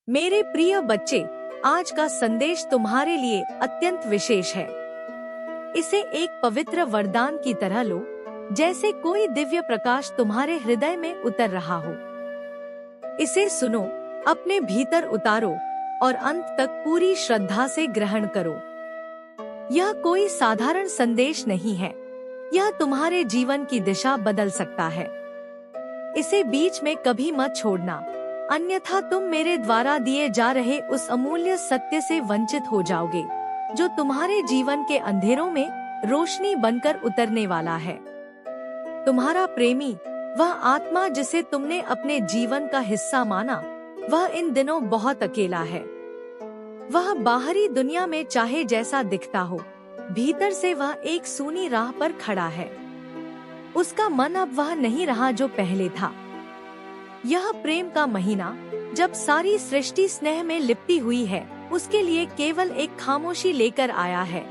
मेरे प्रिय बच्चे, आज का संदेश तुम्हारे लिए अत्यंत विशेष है। इसे एक पवित्र वरदान की तरह लो, जैसे कोई दिव्य प्रकाश तुम्हारे हृदय में उतर रहा हो। इसे सुनो, अपने भीतर उतारो और अंत तक पूरी श्रद्धा से ग्रहण करो। यह कोई साधारण संदेश नहीं है, यह तुम्हारे जीवन की दिशा बदल सकता है। इसे बीच में कभी मत छोड़ना, अन्यथा तुम मेरे द्वारा दिए जा रहे उस अमूल्य सत्य से वंचित हो जाओगे, जो तुम्हारे जीवन के अंधेरों में रोशनी बनकर उतरने वाला है। तुम्हारा प्रेमी, वह आत्मा जिसे तुमने अपने जीवन का हिस्सा माना, वह इन दिनों बहुत अकेला है। वह बाहरी दुनिया में चाहे जैसा दिखता हो, भीतर से वह एक सूनी राह पर खड़ा है। उसका मन अब वह नहीं रहा जो पहले था। यह प्रेम का महीना, जब सारी सृष्टि स्नेह में लिपटी हुई है, उसके लिए केवल एक खामोशी लेकर आया है।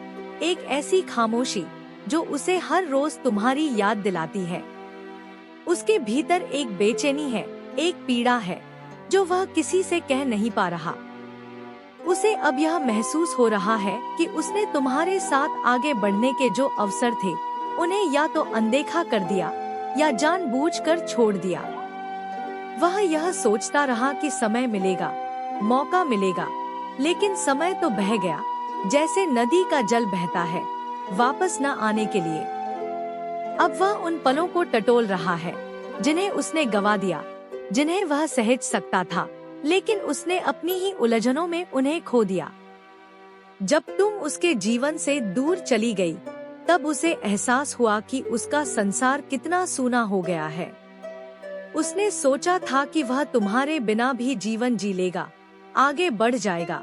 एक ऐसी खामोशी जो उसे हर रोज तुम्हारी याद दिलाती है। उसके भीतर एक बेचैनी है, एक पीड़ा है, जो वह किसी से कह नहीं पा रहा। उसे अब यह महसूस हो रहा है कि उसने तुम्हारे साथ आगे बढ़ने के जो अवसर थे, उन्हें या तो अनदेखा कर दिया या जानबूझकर छोड़ दिया। वह यह सोचता रहा कि समय मिलेगा, मौका मिलेगा, लेकिन समय तो बह गया, जैसे नदी का जल बहता है, वापस न आने के लिए। अब वह उन पलों को टटोल रहा है, जिन्हें उसने गवा दिया, जिन्हें वह सहज सकता था, लेकिन उसने अपनी ही उलझनों में उन्हें खो दिया। जब तुम उसके जीवन से दूर चली गई, तब उसे एहसास हुआ कि उसका संसार कितना सूना हो गया है। उसने सोचा था कि वह तुम्हारे बिना भी जीवन जी लेगा, आगे बढ़ जाएगा,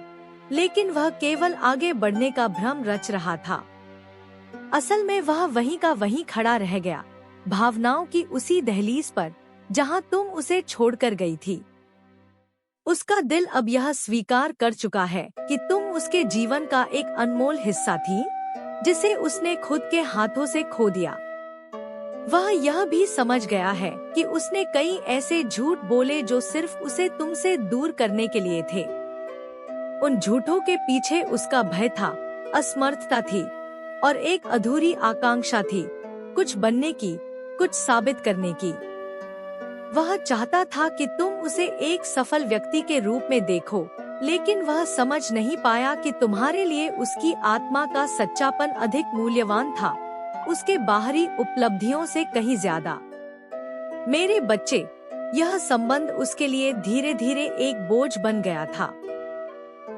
लेकिन वह केवल आगे बढ़ने का भ्रम रच रहा था। असल में वह वहीं का वहीं खड़ा रह गया, भावनाओं की उसी दहलीज पर जहां तुम उसे छोड़कर गई थी। उसका दिल अब यह स्वीकार कर चुका है कि तुम उसके जीवन का एक अनमोल हिस्सा थी, जिसे उसने खुद के हाथों से खो दिया। वह यह भी समझ गया है कि उसने कई ऐसे झूठ बोले जो सिर्फ उसे तुमसे दूर करने के लिए थे। उन झूठों के पीछे उसका भय था, असमर्थता थी और एक अधूरी आकांक्षा थी, कुछ बनने की, कुछ साबित करने की। वह चाहता था कि तुम उसे एक सफल व्यक्ति के रूप में देखो, लेकिन वह समझ नहीं पाया कि तुम्हारे लिए उसकी आत्मा का सच्चापन अधिक मूल्यवान था, उसके बाहरी उपलब्धियों से कहीं ज्यादा। मेरे बच्चे, यह संबंध उसके लिए धीरे धीरे एक बोझ बन गया था।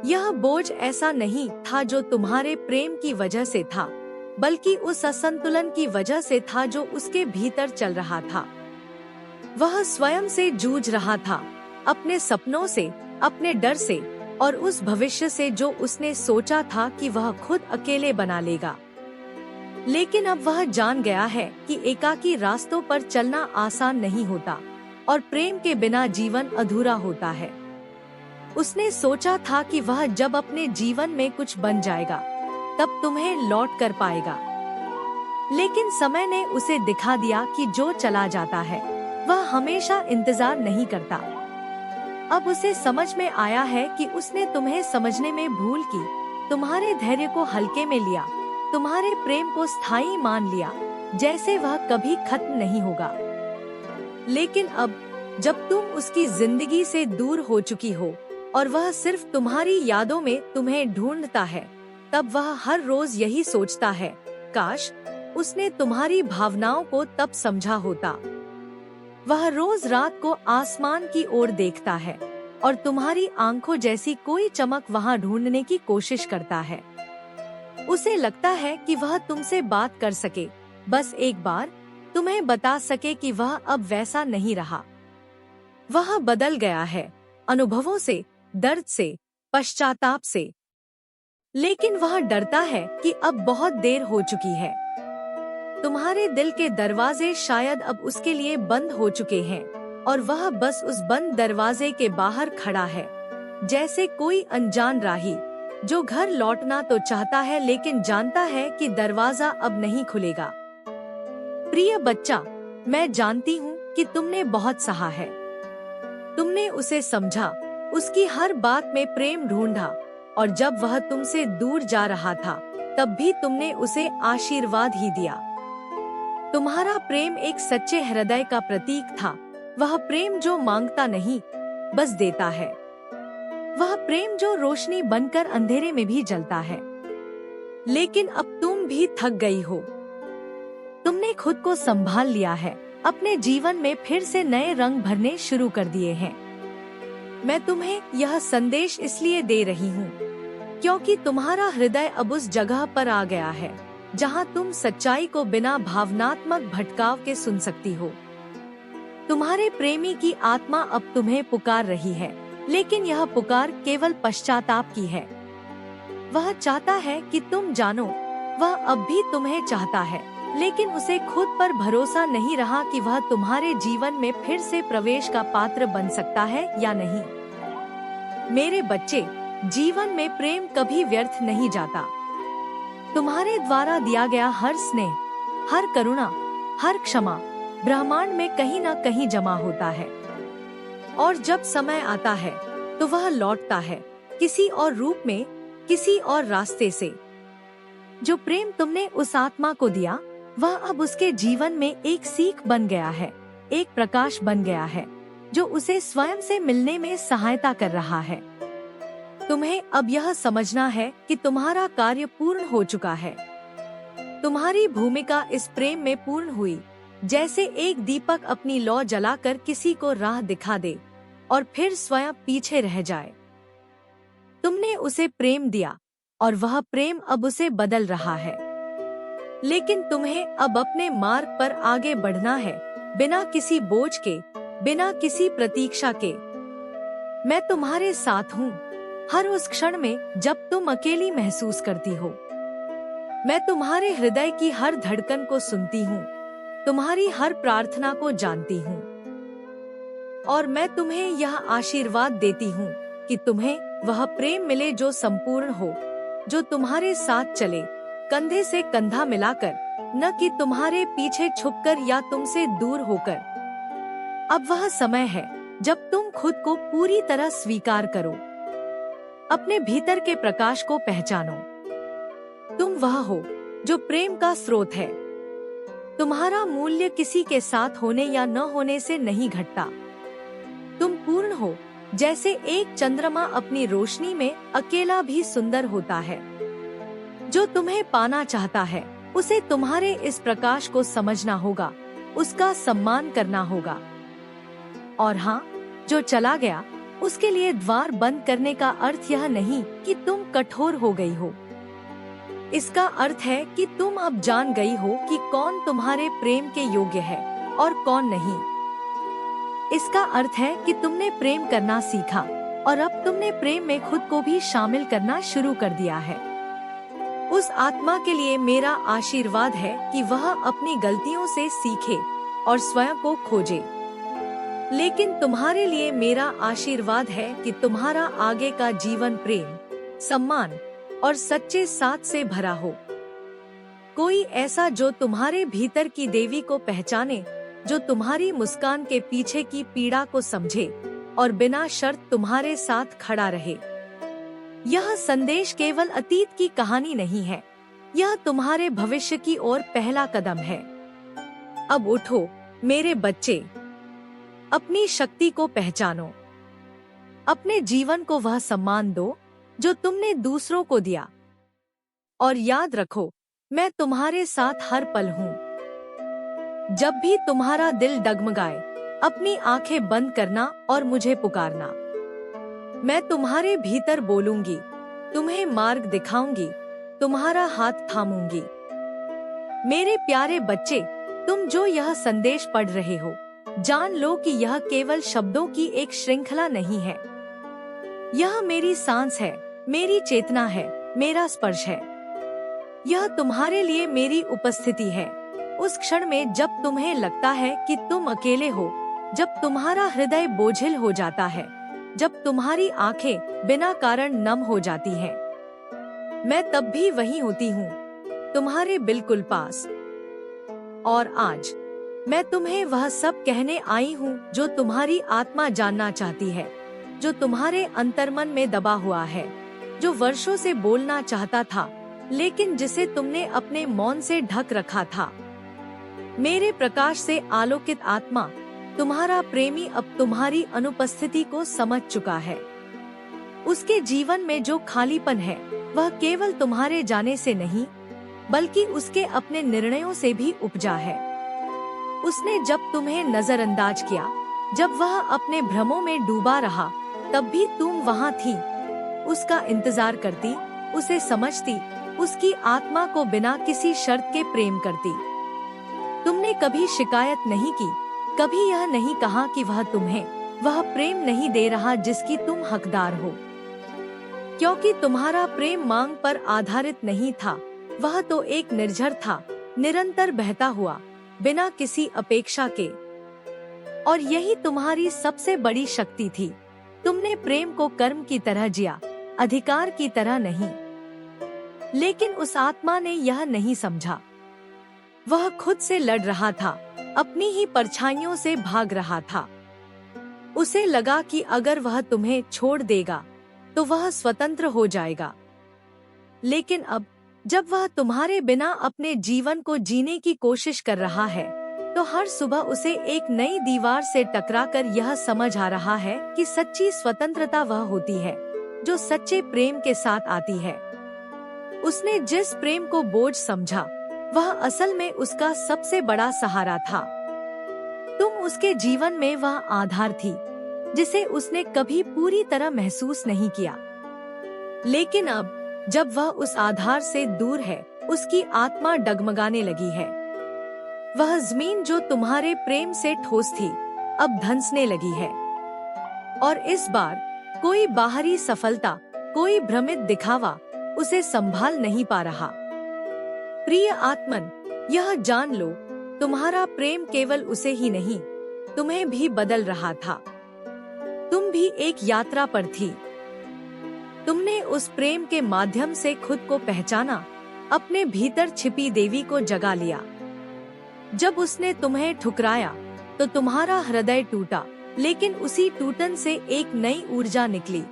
यह बोझ ऐसा नहीं था जो तुम्हारे प्रेम की वजह से था, बल्कि उस असंतुलन की वजह से था जो उसके भीतर चल रहा था। वह स्वयं से जूझ रहा था, अपने सपनों से, अपने डर से और उस भविष्य से जो उसने सोचा था कि वह खुद अकेले बना लेगा। लेकिन अब वह जान गया है कि एकाकी रास्तों पर चलना आसान नहीं होता और प्रेम के बिना जीवन अधूरा होता है। उसने सोचा था कि वह जब अपने जीवन में कुछ बन जाएगा, तब तुम्हें लौट कर पाएगा। लेकिन समय ने उसे दिखा दिया कि जो चला जाता है, वह हमेशा इंतजार नहीं करता। अब उसे समझ में आया है कि उसने तुम्हें समझने में भूल की, तुम्हारे धैर्य को हल्के में लिया, तुम्हारे प्रेम को स्थायी मान लिया, जैसे वह कभी खत्म नहीं होगा। लेकिन अब, जब तुम उसकी जिंदगी से दूर हो चुकी हो और वह सिर्फ तुम्हारी यादों में तुम्हें ढूंढता है, तब वह हर रोज यही सोचता है, काश उसने तुम्हारी भावनाओं को तब समझा होता। वह रोज रात को आसमान की ओर देखता है और तुम्हारी आंखों जैसी कोई चमक वहां ढूंढने की कोशिश करता है। उसे लगता है कि वह तुमसे बात कर सके, बस एक बार तुम्हें बता सके कि वह अब वैसा नहीं रहा। वह बदल गया है, अनुभवों से, दर्द से, पश्चाताप से। लेकिन वह डरता है कि अब बहुत देर हो चुकी है। तुम्हारे दिल के दरवाजे शायद अब उसके लिए बंद हो चुके हैं और वह बस उस बंद दरवाजे के बाहर खड़ा है, जैसे कोई अनजान राही जो घर लौटना तो चाहता है लेकिन जानता है कि दरवाजा अब नहीं खुलेगा। प्रिय बच्चा, मैं जानती हूँ कि तुमने बहुत सहा है। तुमने उसे समझा, उसकी हर बात में प्रेम ढूंढा, और जब वह तुमसे दूर जा रहा था तब भी तुमने उसे आशीर्वाद ही दिया। तुम्हारा प्रेम एक सच्चे हृदय का प्रतीक था, वह प्रेम जो मांगता नहीं, बस देता है। वह प्रेम जो रोशनी बनकर अंधेरे में भी जलता है। लेकिन अब तुम भी थक गई हो। तुमने खुद को संभाल लिया है, अपने जीवन में फिर से नए रंग भरने शुरू कर दिए हैं। मैं तुम्हें यह संदेश इसलिए दे रही हूँ क्योंकि तुम्हारा हृदय अब उस जगह पर आ गया है जहाँ तुम सच्चाई को बिना भावनात्मक भटकाव के सुन सकती हो। तुम्हारे प्रेमी की आत्मा अब तुम्हें पुकार रही है, लेकिन यह पुकार केवल पश्चाताप की है। वह चाहता है कि तुम जानो, वह अब भी तुम्हें चाहता है, लेकिन उसे खुद पर भरोसा नहीं रहा कि वह तुम्हारे जीवन में फिर से प्रवेश का पात्र बन सकता है या नहीं। मेरे बच्चे, जीवन में प्रेम कभी व्यर्थ नहीं जाता। तुम्हारे द्वारा दिया गया हर स्नेह, हर करुणा, हर क्षमा ब्रह्मांड में कहीं न कहीं जमा होता है, और जब समय आता है तो वह लौटता है, किसी और रूप में, किसी और रास्ते से। जो प्रेम तुमने उस आत्मा को दिया, वह अब उसके जीवन में एक सीख बन गया है, एक प्रकाश बन गया है जो उसे स्वयं से मिलने में सहायता कर रहा है। तुम्हें अब यह समझना है कि तुम्हारा कार्य पूर्ण हो चुका है। तुम्हारी भूमिका इस प्रेम में पूर्ण हुई, जैसे एक दीपक अपनी लौ जलाकर किसी को राह दिखा दे और फिर स्वयं पीछे रह जाए। तुमने उसे प्रेम दिया और वह प्रेम अब उसे बदल रहा है, लेकिन तुम्हें अब अपने मार्ग पर आगे बढ़ना है, बिना किसी बोझ के, बिना किसी प्रतीक्षा के। मैं तुम्हारे साथ हूँ, हर उस क्षण में जब तुम अकेली महसूस करती हो। मैं तुम्हारे हृदय की हर धड़कन को सुनती हूँ, तुम्हारी हर प्रार्थना को जानती हूँ, और मैं तुम्हें यह आशीर्वाद देती हूँ कि तुम्हें वह प्रेम मिले जो संपूर्ण हो, जो तुम्हारे साथ चले, कंधे से कंधा मिलाकर, न कि तुम्हारे पीछे छुपकर या तुमसे दूर होकर। अब वह समय है जब तुम खुद को पूरी तरह स्वीकार करो, अपने भीतर के प्रकाश को पहचानो। तुम वह हो जो प्रेम का स्रोत है। तुम्हारा मूल्य किसी के साथ होने या न होने से नहीं घटता। तुम पूर्ण हो, जैसे एक चंद्रमा अपनी रोशनी में अकेला भी सुंदर होता है। जो तुम्हें पाना चाहता है, उसे तुम्हारे इस प्रकाश को समझना होगा, उसका सम्मान करना होगा। और हाँ, जो चला गया, उसके लिए द्वार बंद करने का अर्थ यह नहीं कि तुम कठोर हो गई हो। इसका अर्थ है कि तुम अब जान गई हो कि कौन तुम्हारे प्रेम के योग्य है और कौन नहीं। इसका अर्थ है कि तुमने प्रेम करना सीखा और अब तुमने प्रेम में खुद को भी शामिल करना शुरू कर दिया है। उस आत्मा के लिए मेरा आशीर्वाद है कि वह अपनी गलतियों से सीखे और स्वयं को खोजे। लेकिन तुम्हारे लिए मेरा आशीर्वाद है कि तुम्हारा आगे का जीवन प्रेम, सम्मान और सच्चे साथ से भरा हो। कोई ऐसा जो तुम्हारे भीतर की देवी को पहचाने, जो तुम्हारी मुस्कान के पीछे की पीड़ा को समझे और बिना शर्त तुम्हारे साथ खड़ा रहे। यह संदेश केवल अतीत की कहानी नहीं है, यह तुम्हारे भविष्य की ओर पहला कदम है। अब उठो मेरे बच्चे, अपनी शक्ति को पहचानो, अपने जीवन को वह सम्मान दो जो तुमने दूसरों को दिया, और याद रखो, मैं तुम्हारे साथ हर पल हूँ। जब भी तुम्हारा दिल डगमगाए, अपनी आंखें बंद करना और मुझे पुकारना। मैं तुम्हारे भीतर बोलूंगी, तुम्हें मार्ग दिखाऊंगी, तुम्हारा हाथ थामूंगी। मेरे प्यारे बच्चे, तुम जो यह संदेश पढ़ रहे हो, जान लो कि यह केवल शब्दों की एक श्रृंखला नहीं है। यह मेरी सांस है, मेरी चेतना है, मेरा स्पर्श है। यह तुम्हारे लिए मेरी उपस्थिति है। उस क्षण में जब तुम्हें लगता है कि तुम अकेले हो, जब तुम्हारा हृदय बोझिल हो जाता है, जब तुम्हारी आंखें बिना कारण नम हो जाती हैं, मैं तब भी वहीं होती हूँ, तुम्हारे बिल्कुल पास। और आज मैं तुम्हें वह सब कहने आई हूँ जो तुम्हारी आत्मा जानना चाहती है। जो तुम्हारे अंतर्मन में दबा हुआ है, जो वर्षों से बोलना चाहता था लेकिन जिसे तुमने अपने मौन से ढक रखा था। मेरे प्रकाश से आलोकित आत्मा, तुम्हारा प्रेमी अब तुम्हारी अनुपस्थिति को समझ चुका है। उसके जीवन में जो खालीपन है वह केवल तुम्हारे जाने से नहीं बल्कि उसके अपने निर्णयों से भी उपजा है। उसने जब तुम्हें नजरअंदाज किया, जब वह अपने भ्रमों में डूबा रहा, तब भी तुम वहाँ थी, उसका इंतजार करती, उसे समझती, उसकी आत्मा को बिना किसी शर्त के प्रेम करती। तुमने कभी शिकायत नहीं की, कभी यह नहीं कहा कि वह तुम्हें वह प्रेम नहीं दे रहा जिसकी तुम हकदार हो, क्योंकि तुम्हारा प्रेम मांग पर आधारित नहीं था। वह तो एक निर्झर था, निरंतर बहता हुआ, बिना किसी अपेक्षा के। और यही तुम्हारी सबसे बड़ी शक्ति थी। तुमने प्रेम को कर्म की तरह जिया, अधिकार की तरह नहीं। लेकिन उस आत्मा ने यह नहीं समझा। वह खुद से लड़ रहा था, अपनी ही परछाइयों से भाग रहा था। उसे लगा कि अगर वह तुम्हें छोड़ देगा तो वह स्वतंत्र हो जाएगा। लेकिन अब जब वह तुम्हारे बिना अपने जीवन को जीने की कोशिश कर रहा है, तो हर सुबह उसे एक नई दीवार से टकराकर यह समझ आ रहा है कि सच्ची स्वतंत्रता वह होती है जो सच्चे प्रेम के साथ आती है। उसने जिस प्रेम को बोझ समझा, वह असल में उसका सबसे बड़ा सहारा था। तुम उसके जीवन में वह आधार थी जिसे उसने कभी पूरी तरह महसूस नहीं किया। लेकिन अब जब वह उस आधार से दूर है, उसकी आत्मा डगमगाने लगी है। वह जमीन जो तुम्हारे प्रेम से ठोस थी, अब धंसने लगी है। और इस बार कोई बाहरी सफलता, कोई भ्रमित दिखावा उसे संभाल नहीं पा रहा। प्रिय आत्मन, यह जान लो, तुम्हारा प्रेम केवल उसे ही नहीं, तुम्हें भी बदल रहा था। तुम भी एक यात्रा पर थी। तुमने उस प्रेम के माध्यम से खुद को पहचाना, अपने भीतर छिपी देवी को जगा लिया। जब उसने तुम्हें ठुकराया तो तुम्हारा हृदय टूटा, लेकिन उसी टूटन से एक नई ऊर्जा निकली।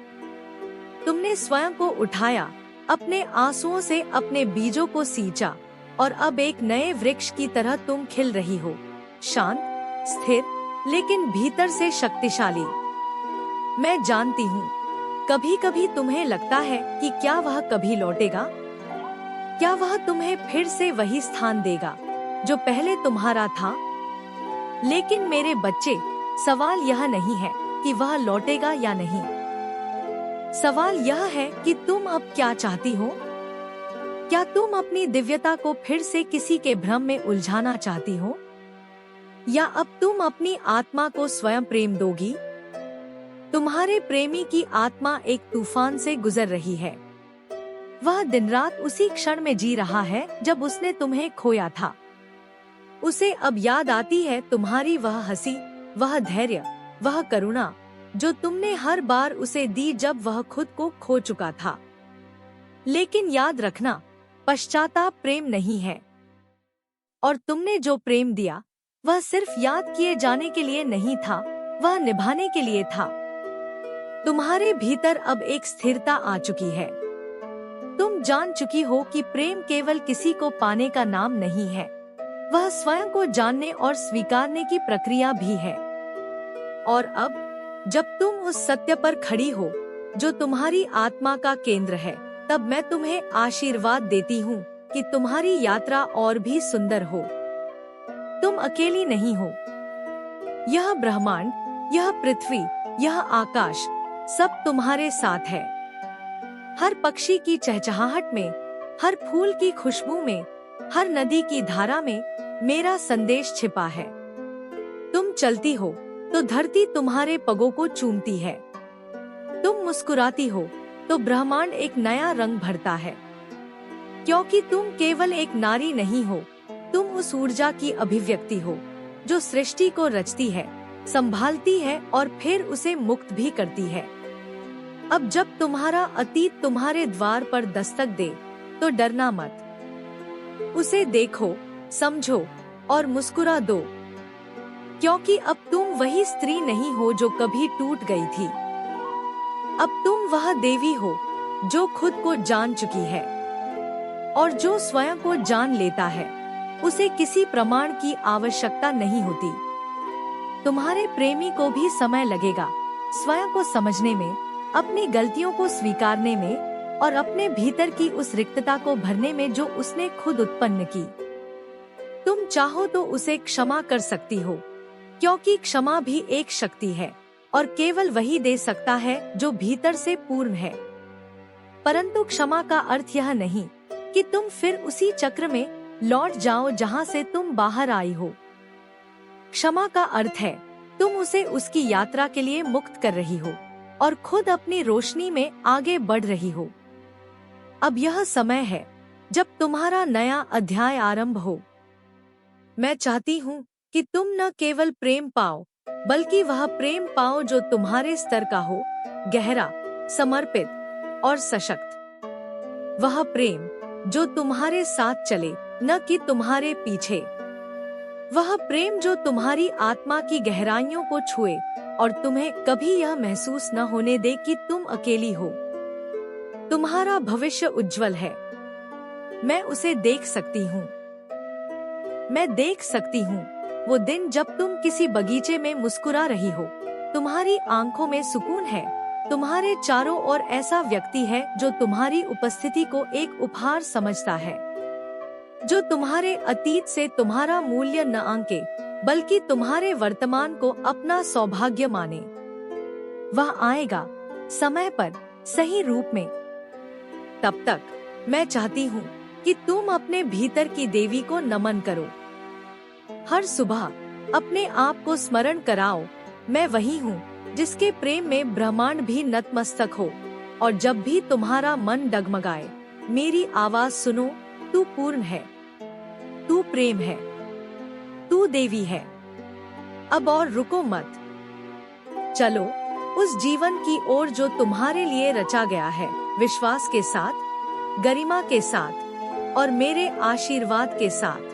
तुमने स्वयं को उठाया, अपने आंसुओं से अपने बीजों को सींचा, और अब एक नए वृक्ष की तरह तुम खिल रही हो, शांत, स्थिर, लेकिन भीतर से शक्तिशाली। मैं जानती हूँ, कभी कभी तुम्हें लगता है कि क्या वह कभी लौटेगा, क्या वह तुम्हें फिर से वही स्थान देगा जो पहले तुम्हारा था। लेकिन मेरे बच्चे, सवाल यह नहीं है कि वह लौटेगा या नहीं। सवाल यह है कि तुम अब क्या चाहती हो। क्या तुम अपनी दिव्यता को फिर से किसी के भ्रम में उलझाना चाहती हो, या अब तुम अपनी आत्मा को स्वयं प्रेम दोगी। तुम्हारे प्रेमी की आत्मा एक तूफान से गुजर रही है। वह दिन रात उसी क्षण में जी रहा है जब उसने तुम्हें खोया था। उसे अब याद आती है तुम्हारी वह हंसी, वह धैर्य, वह करुणा जो तुमने हर बार उसे दी जब वह खुद को खो चुका था। लेकिन याद रखना, पश्चाताप प्रेम नहीं है। और तुमने जो प्रेम दिया, वह सिर्फ याद किए जाने के लिए नहीं था, वह निभाने के लिए था। तुम्हारे भीतर अब एक स्थिरता आ चुकी है। तुम जान चुकी हो कि प्रेम केवल किसी को पाने का नाम नहीं है, वह स्वयं को जानने और स्वीकारने की प्रक्रिया भी है। और अब जब तुम उस सत्य पर खड़ी हो जो तुम्हारी आत्मा का केंद्र है, तब मैं तुम्हें आशीर्वाद देती हूँ कि तुम्हारी यात्रा और भी सुंदर हो। तुम अकेली नहीं हो। यह ब्रह्मांड, यह पृथ्वी, यह आकाश, सब तुम्हारे साथ है। हर पक्षी की चहचहाहट में, हर फूल की खुशबू में, हर नदी की धारा में मेरा संदेश छिपा है। तुम चलती हो तो धरती तुम्हारे पगों को चूमती है। तुम मुस्कुराती हो तो ब्रह्मांड एक नया रंग भरता है। क्योंकि तुम केवल एक नारी नहीं हो, तुम उस ऊर्जा की अभिव्यक्ति हो जो सृष्टि को रचती है, संभालती है और फिर उसे मुक्त भी करती है। अब जब तुम्हारा अतीत तुम्हारे द्वार पर दस्तक दे, तो डरना मत। उसे देखो, समझो और मुस्कुरा दो, क्योंकि अब तुम वही स्त्री नहीं हो जो कभी टूट गई थी। अब तुम वह देवी हो जो खुद को जान चुकी है, और जो स्वयं को जान लेता है उसे किसी प्रमाण की आवश्यकता नहीं होती। तुम्हारे प्रेमी को भी समय लगेगा स्वयं को समझने में, अपनी गलतियों को स्वीकारने में और अपने भीतर की उस रिक्तता को भरने में जो उसने खुद उत्पन्न की। तुम चाहो तो उसे क्षमा कर सकती हो, क्योंकि क्षमा भी एक शक्ति है और केवल वही दे सकता है जो भीतर से पूर्ण है। परंतु क्षमा का अर्थ यह नहीं कि तुम फिर उसी चक्र में लौट जाओ जहां से तुम बाहर आई हो। क्षमा का अर्थ है तुम उसे उसकी यात्रा के लिए मुक्त कर रही हो और खुद अपनी रोशनी में आगे बढ़ रही हो। अब यह समय है जब तुम्हारा नया अध्याय आरंभ हो। मैं चाहती हूँ कि तुम न केवल प्रेम पाओ, बल्कि वह प्रेम पाओ जो तुम्हारे स्तर का हो, गहरा, समर्पित और सशक्त। वह प्रेम जो तुम्हारे साथ चले, न कि तुम्हारे पीछे। वह प्रेम जो तुम्हारी आत्मा की गहराइयों को छुए और तुम्हें कभी यह महसूस न होने दे कि तुम अकेली हो। तुम्हारा भविष्य उज्जवल है। मैं उसे देख सकती हूँ। मैं देख सकती हूँ वो दिन जब तुम किसी बगीचे में मुस्कुरा रही हो, तुम्हारी आंखों में सुकून है, तुम्हारे चारों ओर ऐसा व्यक्ति है जो तुम्हारी उपस्थिति को एक उपहार समझता है, जो तुम्हारे अतीत से तुम्हारा मूल्य न आंके बल्कि तुम्हारे वर्तमान को अपना सौभाग्य माने। वह आएगा समय पर, सही रूप में। तब तक मैं चाहती हूँ कि तुम अपने भीतर की देवी को नमन करो। हर सुबह अपने आप को स्मरण कराओ, मैं वही हूँ जिसके प्रेम में ब्रह्मांड भी नतमस्तक हो। और जब भी तुम्हारा मन डगमगाए, मेरी आवाज सुनो, तू पूर्ण है, तू प्रेम है, तू देवी है। अब और रुको मत, चलो उस जीवन की ओर जो तुम्हारे लिए रचा गया है, विश्वास के साथ, गरिमा के साथ और मेरे आशीर्वाद के साथ।